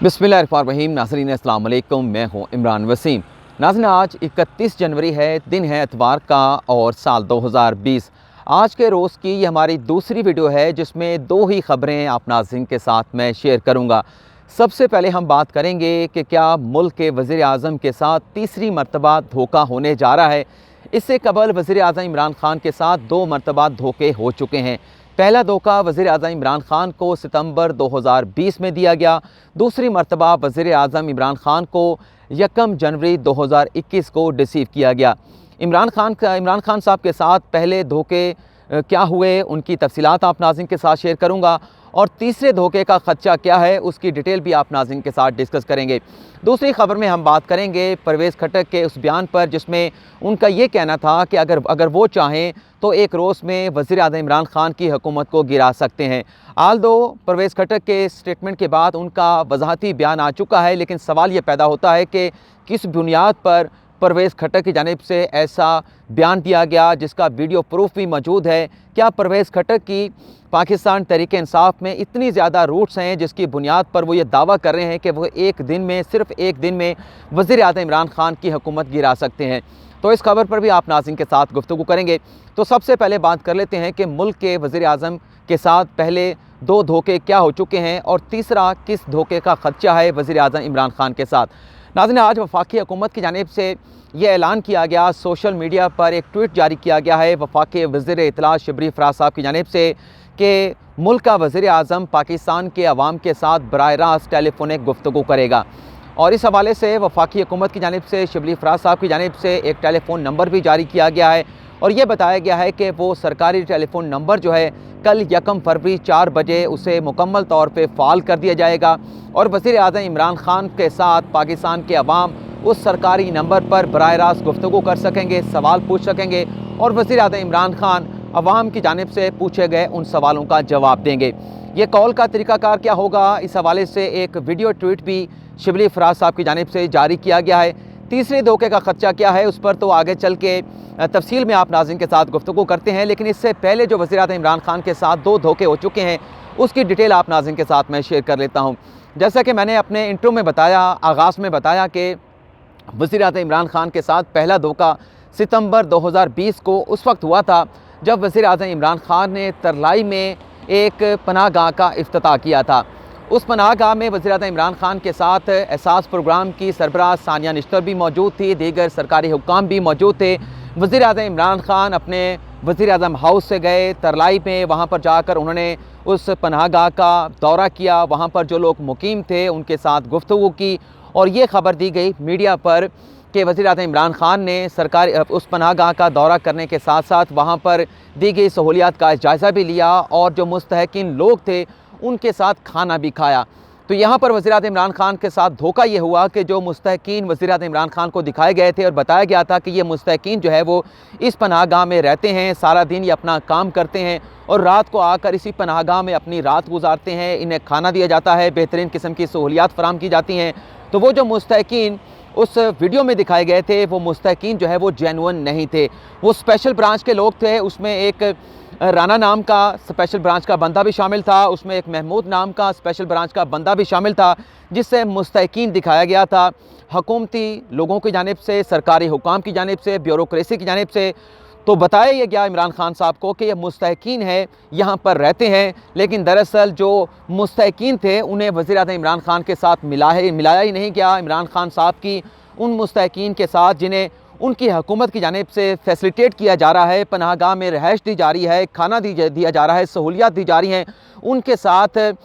बिस्मिल्लाहिर्रहमानिर्रहीम। नाज़रीन अस्सलाम वालेकुम, मैं हूँ इमरान वसीम। नाज़रीन आज 31 जनवरी है, दिन है एतवार का और साल 2020। आज के रोज़ की ये हमारी दूसरी वीडियो है जिसमें दो ही ख़बरें आप नाज़रीन के साथ मैं शेयर करूँगा। सबसे पहले हम बात करेंगे कि क्या मुल्क के वज़ीर आज़म के साथ तीसरी मरतबा धोखा होने जा रहा है। इससे कबल वज़ीर आज़म इमरान खान के साथ 2 मरतबा धोखे हो चुके हैं। पहला धोखा वज़ीर आज़म इमरान खान को सितंबर 2020 में दिया गया। दूसरी मरतबा वज़ीर आज़म इमरान खान को 1 जनवरी 2021 को रिसीव किया गया। इमरान खान साहब के साथ पहले धोखे क्या हुए, उनकी तफसीलात आप नाज़रीन के साथ शेयर करूँगा और तीसरे धोखे का ख़दशा क्या है उसकी डिटेल भी आप नाज़रीन के साथ डिस्कस करेंगे। दूसरी ख़बर में हम बात करेंगे परवेज़ खट्टक के उस बयान पर जिसमें उनका ये कहना था कि अगर वो चाहें तो एक रोज़ में वज़ीर आज़म इमरान खान की हुकूमत को गिरा सकते हैं। आल्दो परवेज़ खट्टक के स्टेटमेंट के बाद उनका वज़ाहती बयान आ चुका है, लेकिन सवाल ये पैदा होता है कि किस बुनियाद पर परवेज़ खट्टक की जानिब से ऐसा बयान दिया गया जिसका वीडियो प्रूफ भी मौजूद है। क्या परवेज़ खट्टक की पाकिस्तान तहरीक इंसाफ में इतनी ज़्यादा रूट्स हैं जिसकी बुनियाद पर वो ये दावा कर रहे हैं कि वो सिर्फ़ एक दिन में वज़ीर आज़म इमरान खान की हुकूमत गिरा सकते हैं। तो इस खबर पर भी आप नाज़रीन के साथ गुफ्तगू करेंगे। तो सबसे पहले बात कर लेते हैं कि मुल्क के वज़ीर आज़म के साथ पहले 2 धोखे क्या हो चुके हैं और तीसरा किस धोखे का ख़दशा है वज़ीर आज़म इमरान खान के साथ। नाज़रीन आज वफाकी हुकूमत की जानिब से ये ऐलान किया गया, सोशल मीडिया पर एक ट्वीट जारी किया गया है वफाकी वज़ीर इत्तला शबरी फ़राज साहब की जानिब से कि मुल्क का वज़ीर आज़म पाकिस्तान के अवाम के साथ बराह रास्त टेलीफोनिक गुफ्तगू करेगा। और इस हवाले से वफाकी हुकूमत की जानिब से शबरी फ़राज साहब की जानिब से एक टेलीफ़ोन नंबर भी जारी किया गया है और ये बताया गया है कि वो सरकारी टेलीफ़ोन नंबर जो है कल 1 फरवरी 4 बजे उसे मुकम्मल तौर पे फ़ाल कर दिया जाएगा और वज़ीर आज़म इमरान खान के साथ पाकिस्तान के अवाम उस सरकारी नंबर पर बराह रास्त गुफ्तगू कर सकेंगे, सवाल पूछ सकेंगे और वज़ीर आज़म इमरान खान अवाम की जानिब से पूछे गए उन सवालों का जवाब देंगे। ये कॉल का तरीक़ाकार क्या होगा, इस हवाले से एक वीडियो ट्वीट भी शबरी फ़राज साहब की जानिब से जारी किया गया है। तीसरे धोखे का ख़दशा क्या है उस पर तो आगे चल के तफसील में आप नाज़रीन के साथ गुफ्तगू करते हैं, लेकिन इससे पहले जो वज़ीर आज़म इमरान खान के साथ 2 धोखे हो चुके हैं उसकी डिटेल आप नाज़रीन के साथ मैं शेयर कर लेता हूँ। जैसा कि मैंने अपने इंट्रो में बताया, आगाज़ में बताया कि वज़ीर आज़म इमरान खान के साथ पहला धोखा सितंबर 2020 को उस वक्त हुआ था जब वज़ीर आज़म इमरान खान ने तरलाई में एक पनाहगाह का इफ्तिताह किया था। उस पनाहगाह में वज़ीर आज़म इमरान खान के साथ एहसास प्रोग्राम की सरबराह सानिया निश्तर भी मौजूद थी, दीगर सरकारी हुक्काम भी मौजूद थे। वज़ीर आज़म इमरान खान अपने वज़ीर आज़म हाउस से गए तरलाई में, वहाँ पर जाकर उन्होंने उस पनाहगाह का दौरा किया, वहाँ पर जो लोग मुकीम थे उनके साथ गुफ्तगू की और ये ख़बर दी गई मीडिया पर कि वज़ीर आज़म इमरान खान ने सरकारी उस पनाहगाह का दौरा करने के साथ साथ वहाँ पर दी गई सहूलियात का जायज़ा भी लिया और जो मुस्तहक़ीन लोग थे उनके साथ खाना भी खाया। तो यहाँ पर वज़ीर आज़म इमरान खान के साथ धोखा ये हुआ कि जो मुस्तहक़ीन वज़ीर आज़म इमरान खान को दिखाए गए थे और बताया गया था कि ये मुस्तहक़ीन जो है वो इस पनाहगाह में रहते हैं, सारा दिन ये अपना काम करते हैं और रात को आकर इसी पनाहगाह में अपनी रात गुजारते हैं, इन्हें खाना दिया जाता है, बेहतरीन किस्म की सहूलियात फ़राहम की जाती हैं। तो वो जो मुस्तहक़ीन उस वीडियो में दिखाए गए थे वो मुस्तहक़ीन जो है वो जेन्युइन नहीं थे, वो स्पेशल ब्रांच के लोग थे। उसमें एक राना नाम का स्पेशल ब्रांच का बंदा भी शामिल था, उसमें एक महमूद नाम का स्पेशल ब्रांच का बंदा भी शामिल था, जिससे मुस्तहक़ीन दिखाया गया था हुकूमती लोगों की जानिब से, सरकारी हुकाम की जानिब से, ब्यूरोक्रेसी की जानिब से। तो बताया ये गया इमरान खान साहब को कि ये मुस्तहक़ीन है, यहाँ पर रहते हैं, लेकिन दरअसल जो मुस्तहक़ीन थे उन्हें वज़ीर आज़म इमरान खान के साथ मिलाया ही नहीं गया। इमरान खान साहब की उन मुस्तहक़ीन के साथ जिन्हें उनकी हुकूमत की जानिब से फैसिलिटेट किया जा रहा है, पनाहगाह में रिहाइश दी जा रही है, खाना दिया जा रहा है, सहूलियात दी जा रही हैं, उनके साथ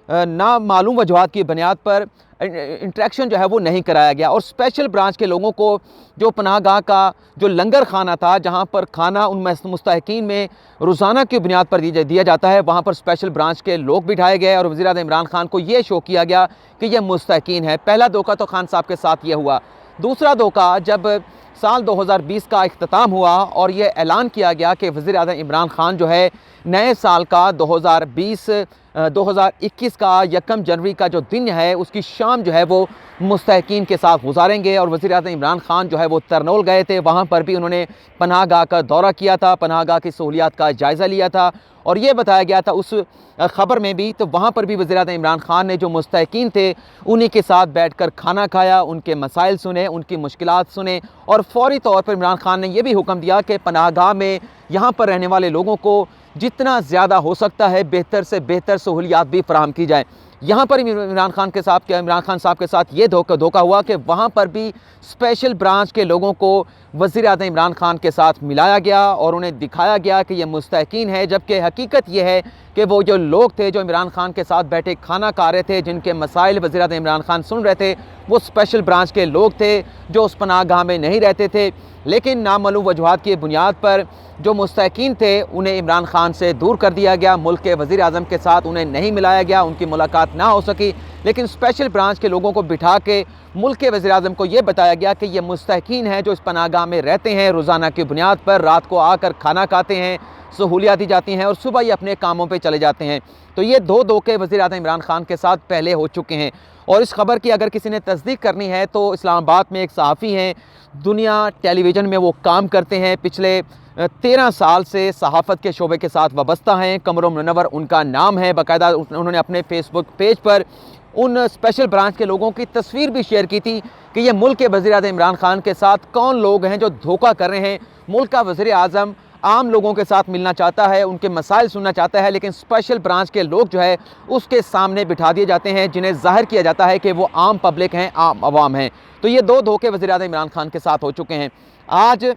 नामालूम वजूहात की बुनियाद पर इंटरेक्शन जो है वो नहीं कराया गया। और स्पेशल ब्रांच के लोगों को जो पनाहगाह का जो लंगर खाना था, जहाँ पर खाना उन मुस्तहक़ीन में रोज़ाना की बुनियाद पर दिया जाता है, वहाँ पर स्पेशल ब्रांच के लोग बिठाए गए और वज़ीर आज़म इमरान खान को ये शो किया गया कि ये मुस्तहक़ीन है। पहला धोखा तो खान साहब के साथ ये हुआ। दूसरा धोखा जब साल 2020 का इख्तिताम हुआ और ये ऐलान किया गया कि वज़ीर आज़म इमरान खान जो है नए साल का 2021 का 1 जनवरी का जो दिन है उसकी शाम जो है वो मुस्तहक़ीन के साथ गुजारेंगे और वज़ीर आज़म इमरान खान जो है वो तरनोल गए थे, वहाँ पर भी उन्होंने पनाहगाह का दौरा किया था, पनाहगाह की सहूलियात का जायज़ा लिया था और ये बताया गया था उस ख़बर में भी, तो वहाँ पर भी वज़ीर-ए-आज़म इमरान खान ने जो मुस्तहक़ीन थे उन्हीं के साथ बैठकर खाना खाया, उनके मसाइल सुने, उनकी मुश्किलात सुने और फ़ौरी तौर पर इमरान खान ने यह भी हुक्म दिया कि पनाहगाह में यहाँ पर रहने वाले लोगों को जितना ज़्यादा हो सकता है बेहतर से बेहतर सहूलियात भी फराहम की जाए। यहाँ पर इमरान खान साहब के साथ ये धोखा हुआ कि वहाँ पर भी स्पेशल ब्रांच के लोगों को वज़ीर-ए-आज़म इमरान खान के साथ मिलाया गया और उन्हें दिखाया गया कि ये मुस्तहक़ीन है, जबकि हकीकत ये है कि वो जो लोग थे जो इमरान खान के साथ बैठे खाना खा रहे थे, जिनके मसाइल वज़ीर-ए-आज़म इमरान खान सुन रहे थे, वो स्पेशल ब्रांच के लोग थे जो उस पनाहगाह में नहीं रहते थे। लेकिन नामालूम वजूहात की बुनियाद पर जो मुस्तहक़ीन थे उन्हें इमरान खान से दूर कर दिया गया, मुल्क के वज़ीर-ए-आज़म के साथ उन्हें नहीं मिलाया गया, उनकी मुलाकात ना हो सकी। लेकिन स्पेशल ब्रांच के लोगों को बिठा के मुल्क के वज़ीर-ए-आज़म को ये बताया गया कि ये मुस्तहक़ीन हैं जो इस पनाहगाह में रहते हैं, रोज़ाना की बुनियाद पर रात को आकर खाना खाते हैं, सहूलियात दी जाती हैं और सुबह ही अपने कामों पे चले जाते हैं। तो ये दो धोखे वज़ीर-ए-आज़म इमरान खान के साथ पहले हो चुके हैं। और इस खबर की अगर किसी ने तस्दीक करनी है तो इस्लामाबाद में एक सहाफ़ी हैं, दुनिया टेलीविज़न में वो काम करते हैं, पिछले 13 साल से सहाफ़त के शोबे के साथ वाबस्ता हैं। कमरुल मुनव्वर उनका नाम है। बाकायदा उन्होंने अपने फेसबुक पेज पर उन स्पेशल ब्रांच के लोगों की तस्वीर भी शेयर की थी कि ये मुल्क के वज़ीर-ए-आज़म इमरान खान के साथ कौन लोग हैं जो धोखा कर रहे हैं। मुल्क का वज़ीर-ए-आज़म आम लोगों के साथ मिलना चाहता है, उनके मसाइल सुनना चाहता है, लेकिन स्पेशल ब्रांच के लोग जो है उसके सामने बिठा दिए जाते हैं, जिन्हें ज़ाहिर किया जाता है कि वो आम पब्लिक हैं, आम अवाम हैं। तो ये दो धोखे वज़ीर-ए-आज़म इमरान खान के साथ हो चुके हैं। आज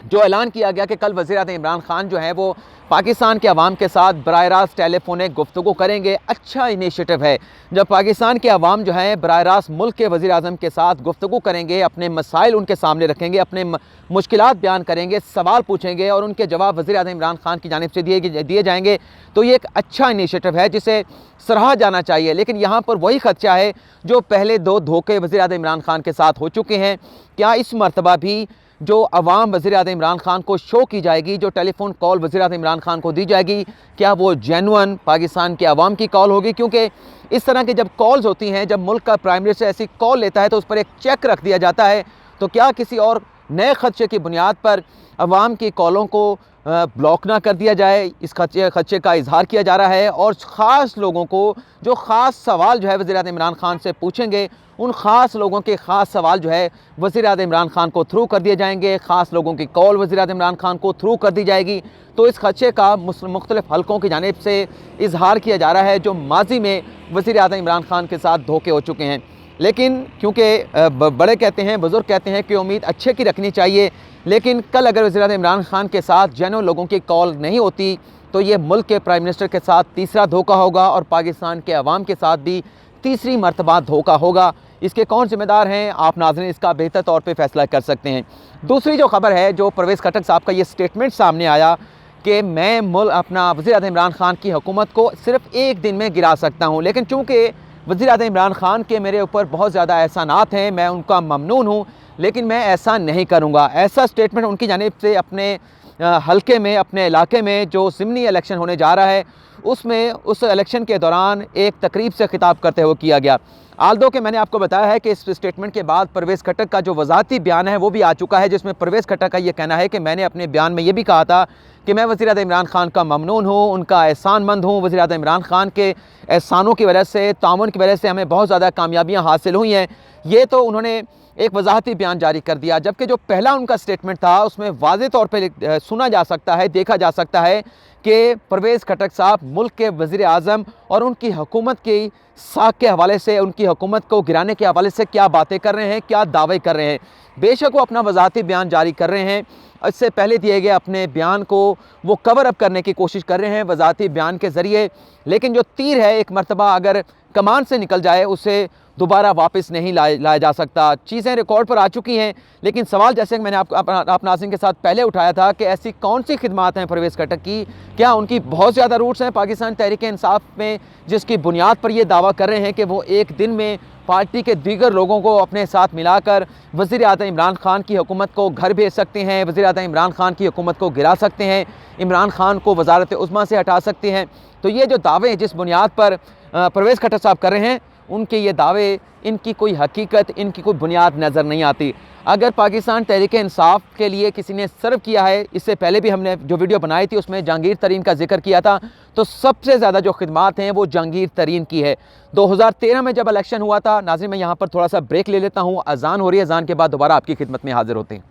जो ऐलान किया गया कि कल वज़ीर-ए-आज़म इमरान खान जो है वो पाकिस्तान के अवाम के साथ बराह रास्त टेलीफोनिक गुफ्तगू करेंगे, अच्छा इनिशिएटिव है। जब पाकिस्तान के अवाम जो है बराह रास्त मुल्क के वज़ीर-ए-आज़म के साथ गुफ्तगू करेंगे, अपने मसाइल उनके सामने रखेंगे, अपने मुश्किलात बयान करेंगे, सवाल पूछेंगे और उनके जवाब वज़ीर-ए-आज़म इमरान खान की जानिब से दिए जाएंगे, तो ये एक अच्छा इनिशिएटिव है जिसे सराहा जाना चाहिए। लेकिन यहाँ पर वही खदशा है जो पहले दो धोखे वज़ीर-ए-आज़म इमरान खान के साथ हो चुके हैं। क्या इस मरतबा भी जो अवाम वज़ीर-ए-आज़म इमरान खान को शो की जाएगी, जो टेलीफोन कॉल वज़ीर-ए-आज़म इमरान खान को दी जाएगी, क्या वो जेन्युइन पाकिस्तान के अवाम की कॉल होगी? क्योंकि इस तरह की जब कॉल्स होती हैं, जब मुल्क का प्राइम मिनिस्टर ऐसी कॉल लेता है तो उस पर एक चेक रख दिया जाता है। तो क्या किसी और नए खदशे की बुनियाद पर अवाम की कॉलों को ब्लॉक ना कर दिया जाए? इस खदशे का इजहार किया जा रहा है और ख़ास लोगों को जो ख़ास सवाल जो है वज़ीर-ए-आज़म इमरान खान से पूछेंगे, उन ख़ास लोगों के ख़ास सवाल जो है वज़ीर-ए-आज़म इमरान खान को थ्रू कर दिए जाएंगे, ख़ास लोगों की कॉल वज़ीर-ए-आज़म इमरान खान को थ्रू कर दी जाएगी। तो इस खदशे का मुख्तलिफ हलकों की जानिब से इजहार किया जा रहा है जो माजी में वज़ीर-ए-आज़म इमरान खान के साथ धोखे हो चुके हैं। लेकिन क्योंकि बड़े कहते हैं, बुज़ुर्ग कहते हैं कि उम्मीद अच्छे की रखनी चाहिए, लेकिन कल अगर वज़ीर-ए-आज़म इमरान खान के साथ जेन्युइन लोगों की कॉल नहीं होती तो ये मुल्क के प्राइम मिनिस्टर के साथ तीसरा धोखा होगा और पाकिस्तान के अवाम के साथ भी तीसरी मरतबा धोखा होगा। इसके कौन जिम्मेदार हैं, आप नाज़रीन इसका बेहतर तौर पे फैसला कर सकते हैं। दूसरी जो खबर है, जो परवेज़ खट्टक साहब का ये स्टेटमेंट सामने आया कि मैं अपना वज़ीर-ए-आज़म इमरान खान की हुकूमत को सिर्फ एक दिन में गिरा सकता हूँ, लेकिन चूँकि वज़ीर-ए-आज़म इमरान खान के मेरे ऊपर बहुत ज़्यादा एहसानात हैं, मैं उनका ममनून हूँ, लेकिन मैं ऐसा नहीं करूँगा। ऐसा स्टेटमेंट उनकी जानिब से अपने हलके में, अपने इलाके में जो ज़िमनी इलेक्शन होने जा रहा है उसमें उस इलेक्शन के दौरान एक तकरीब से खिताब करते हुए किया गया। आल्दो कि मैंने आपको बताया है कि इस स्टेटमेंट के बाद परवेज़ खट्टक का जो वज़ाती बयान है वो भी आ चुका है, जिसमें परवेज़ खट्टक का ये कहना है कि मैंने अपने बयान में ये भी कहा था कि मैं वज़ीर-ए-आज़म इमरान खान का ममनून हूँ, उनका एहसानमंद हूँ। वज़ीर-ए-आज़म इमरान खान के एहसानों की वजह से, ताउन की वजह से हमें बहुत ज़्यादा कामयाबियाँ हासिल हुई हैं। ये तो उन्होंने एक वजाहती बयान जारी कर दिया, जबकि जो पहला उनका स्टेटमेंट था उसमें वाज़े तौर पर सुना जा सकता है, देखा जा सकता है कि परवेज़ खट्टक साहब मुल्क के वज़ीर-ए-आज़म और उनकी हुकूमत की साख के हवाले से, उनकी हुकूमत को गिराने के हवाले से क्या बातें कर रहे हैं, क्या दावे कर रहे हैं। बेशक वो अपना वजाहती बयान जारी कर रहे हैं, इससे पहले दिए गए अपने बयान को वो कवर अप करने की कोशिश कर रहे हैं वजाहती बयान के ज़रिए, लेकिन जो तीर है एक मरतबा अगर कमान से निकल जाए उसे दोबारा वापस नहीं लाया जा सकता। चीज़ें रिकॉर्ड पर आ चुकी हैं, लेकिन सवाल जैसे कि मैंने आप नाज़रीन के साथ पहले उठाया था कि ऐसी कौन सी खिदमात हैं परवेज़ खट्टक की, क्या उनकी बहुत ज़्यादा रूट्स हैं पाकिस्तान तहरीक इंसाफ में, जिसकी बुनियाद पर ये दावा कर रहे हैं कि वो एक दिन में पार्टी के दीगर लोगों को अपने साथ मिलाकर वज़ीर-ए-आज़म इमरान खान की हुकूमत को घर भेज सकते हैं, वज़ीर-ए-आज़म इमरान खान की हुकूमत को गिरा सकते हैं, इमरान खान को वज़ारत उज़्मा से हटा सकते हैं। तो ये जो दावे जिस बुनियाद पर परवेज़ खट्टक साहब कर रहे हैं उनके ये दावे, इनकी कोई हकीकत, इनकी कोई बुनियाद नज़र नहीं आती। अगर पाकिस्तान तहरीक इंसाफ के लिए किसी ने सर्व किया है, इससे पहले भी हमने जो वीडियो बनाई थी उसमें जहांगीर तरीन का जिक्र किया था, तो सबसे ज़्यादा जो खिदमात हैं वो जहांगीर तरीन की है। 2013 में जब इलेक्शन हुआ था, नाज़रीन मैं यहाँ पर थोड़ा सा ब्रेक ले लेता हूँ, अजान हो रही है, अजान के बाद दोबारा आपकी खिदमत में हाजिर होते हैं।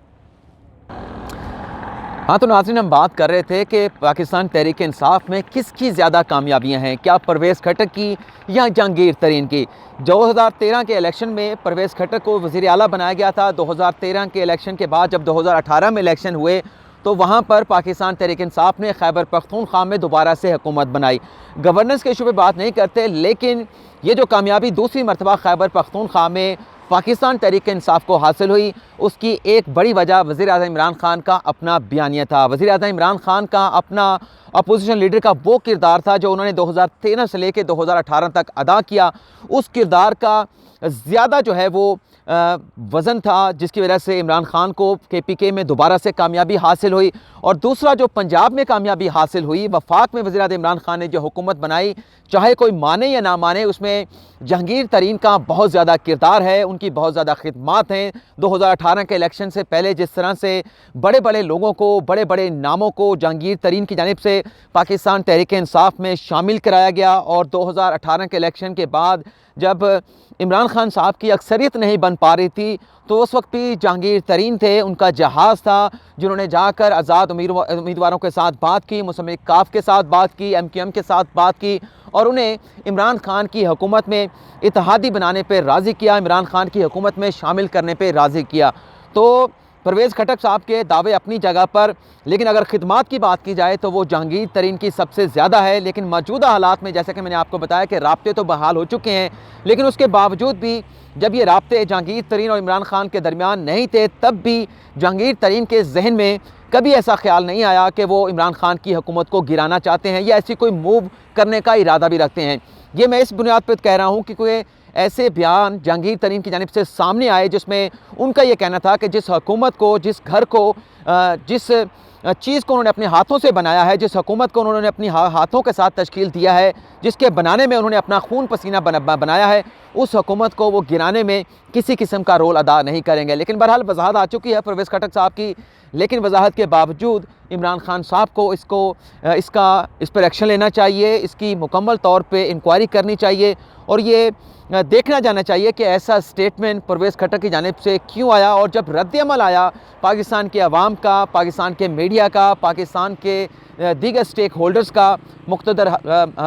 हाँ तो नाज़रीन हम बात कर रहे थे कि पाकिस्तान तहरीक इंसाफ में किसकी ज़्यादा कामयाबियाँ हैं, क्या परवेज़ खट्टक की या जहांगीर तरीन की। 2013 के इलेक्शन में परवेज़ खट्टक को वज़ीर आला बनाया गया था। 2013 के इलेक्शन के बाद जब 2018 में इलेक्शन हुए तो वहाँ पर पाकिस्तान तहरीक इंसाफ ने खैबर पख्तूनख्वा में दोबारा से हुकूमत बनाई। गवर्नेंस के इशू पे बात नहीं करते, लेकिन ये जो कामयाबी दूसरी मरतबा खैबर पख्तूनख्वा में पाकिस्तान तहरीक इंसाफ को हासिल हुई, उसकी एक बड़ी वजह वज़ीर-ए-आज़म इमरान खान का अपना बयानिया था। वज़ीर-ए-आज़म इमरान खान का अपना अपोजिशन लीडर का वो किरदार था जो उन्होंने 2013 से लेकर 2018 तक अदा किया। उस किरदार का ज़्यादा जो है वो वज़न था, जिसकी वजह से इमरान खान को KPK में दोबारा से कामयाबी हासिल हुई। और दूसरा जो पंजाब में कामयाबी हासिल हुई, वफाक में वज़ीर-ए-आज़म इमरान खान ने जो हुकूमत बनाई, चाहे कोई माने या ना माने, उसमें जहांगीर तरीन का बहुत ज़्यादा किरदार है, उनकी बहुत ज़्यादा खिदमात हैं। 2018 के इलेक्शन से पहले जिस तरह से बड़े बड़े लोगों को, बड़े बड़े नामों को जहांगीर तरीन की जानिब से पाकिस्तान तहरीक इंसाफ में शामिल कराया गया, और 2018 के इलेक्शन के बाद जब इमरान खान साहब की अक्सरियत नहीं बन पा रही थी, तो उस वक्त भी जहांगीर तरीन थे, उनका जहाज़ था, जिन्होंने जाकर आज़ाद उम्मीदवारों के साथ बात की, मुस्लिम लीग काफ के साथ बात की, MQM के साथ बात की, और उन्हें इमरान खान की हुकूमत में इत्तेहादी बनाने पर राज़ी किया, इमरान खान की हुकूमत में शामिल करने पर राज़ी किया। तो परवेज़ खट्टक साहब के दावे अपनी जगह पर, लेकिन अगर खिदमात की बात की जाए तो वो जहांगीर तरीन की सबसे ज़्यादा है। लेकिन मौजूदा हालात में, जैसे कि मैंने आपको बताया कि राब्ते तो बहाल हो चुके हैं, लेकिन उसके बावजूद भी जब ये राब्ते जहांगीर तरीन और इमरान खान के दरमियान नहीं थे, तब भी जहांगीर तरीन के जहन में कभी ऐसा ख्याल नहीं आया कि वो इमरान खान की हुकूमत को गिराना चाहते हैं या ऐसी कोई मूव करने का इरादा भी रखते हैं। ये मैं इस बुनियाद पर कह रहा हूँ कि कोई ऐसे बयान जहांगीर तरीन की जानिब से सामने आए जिसमें उनका ये कहना था कि जिस हुकूमत को, जिस घर को, जिस चीज़ को उन्होंने अपने हाथों से बनाया है, जिस हुकूमत को उन्होंने अपनी हाथों के साथ तश्कील दिया है, जिसके बनाने में उन्होंने अपना खून पसीना बनाया है, उस हुकूमत को वो गिराने में किसी किस्म का रोल अदा नहीं करेंगे। लेकिन बहरहाल वजाहत आ चुकी है परवेज़ खट्टक साहब की, लेकिन वजाहत के बावजूद इमरान खान साहब को इस पर एक्शन लेना चाहिए, इसकी मुकम्मल तौर पे इंक्वायरी करनी चाहिए, और ये देखना जाना चाहिए कि ऐसा स्टेटमेंट परवेज़ खट्टक की जानिब से क्यों आया। और जब रद्द-ए-अमल आया पाकिस्तान के अवाम का, पाकिस्तान के मीडिया का, पाकिस्तान के दीगर स्टेक होल्डर्स का, मुख्तदर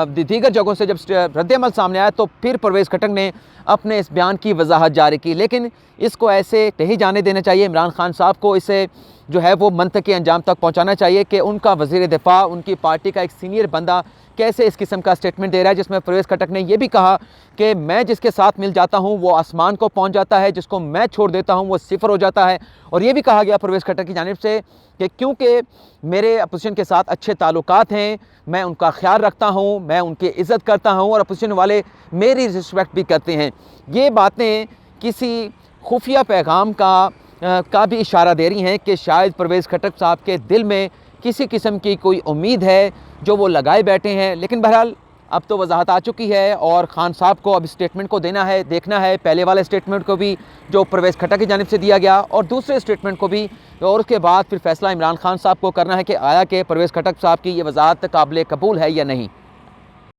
दीगर जगहों से जब रद्द-ए-अमल सामने आया, तो फिर परवेज़ खट्टक ने अपने इस बयान की वजाहत जारी की। लेकिन इसको ऐसे नहीं जाने देना चाहिए। इमरान खान साहब को इसे जो है वो मंतकी अंजाम तक पहुँचाना चाहिए कि उनका वज़ीर दिफा, उनकी पार्टी का एक सीनियर बंदा कैसे इस किस्म का स्टेटमेंट दे रहा है, जिसमें परवेज़ खट्टक ने यह भी कहा कि मैं जिसके साथ मिल जाता हूं वो आसमान को पहुंच जाता है, जिसको मैं छोड़ देता हूं वो सिफर हो जाता है। और ये भी कहा गया परवेज़ खट्टक की जानिब से कि क्योंकि मेरे अपोजिशन के सात अच्छे ताल्लुकात हैं, मैं उनका ख्याल रखता हूं, मैं उनकी इज़्ज़त करता हूं, और अपोजिशन वाले मेरी रिस्पेक्ट भी करते हैं। ये बातें किसी खुफिया पैगाम का भी इशारा दे रही हैं कि शायद परवेज़ खट्टक साहब के दिल में किसी किस्म की कोई उम्मीद है जो वो लगाए बैठे हैं। लेकिन बहरहाल अब तो वजाहत आ चुकी है, और खान साहब को अब स्टेटमेंट को देखना है, पहले वाले स्टेटमेंट को भी जो परवेज़ खट्टक की जानिब से दिया गया, और दूसरे स्टेटमेंट को भी, और उसके बाद फिर फैसला इमरान खान साहब को करना है कि आया कि परवेज़ खट्टक साहब की ये वजाहत काबिल कबूल है या नहीं।